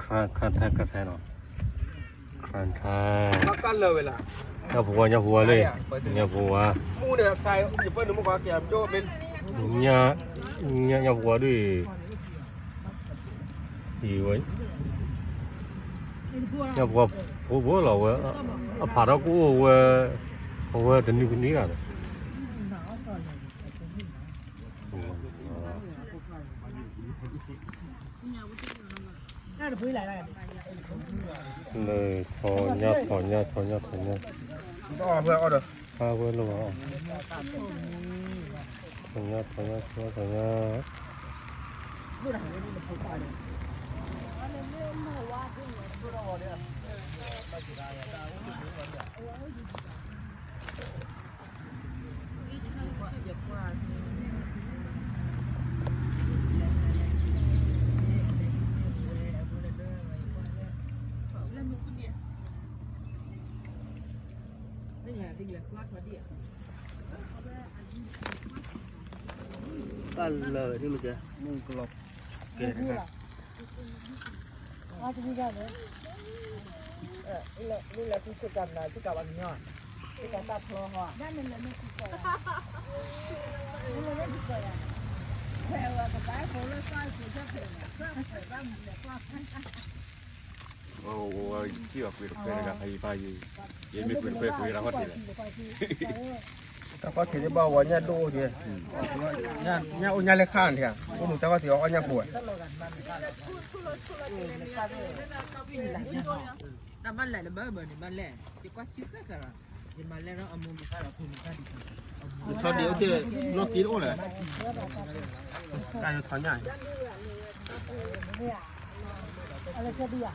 看太了，看太。干了啦。要不啊嘞，要不啊。มูเนี่ยไก่อย่าเปิ้ลหนูมากว่าแกมโจ้เป็น要不啊嘞，以为要不我老我爬到过我等你了。那就回来了。对，讨厌。ก็เพื่อเอาเด้อ差不多了啊。讨厌。กันเลยที่มันจะมุ่งกลบเกลือนี่แหละที่สุดกันนะที่กับอันนี้ที่กับตาพลองอ่ะนั่นแหละไม่ถูกใจนี่แหละไม่ถูกใจแค่ว่าก็ได้คนละสายสุดจะเป็นบ้างเนี่ยก็我记得回那个还一把也没回来好点嘞。แต่ก็ถือว่าวันนี้ดูดิเนี่ยอุญญาเล็กข้างเถอะพวกหนูแต่ว่าถือว่าอุญญาป่วย 那蛮来的蛮蛮来，就光几个个了，你蛮来了，俺们没啥了，没啥的。ชอบเดี๋ยวที่น้องตีโอ้เลยการถอนใหญ่อะไรจะดีอ่ะ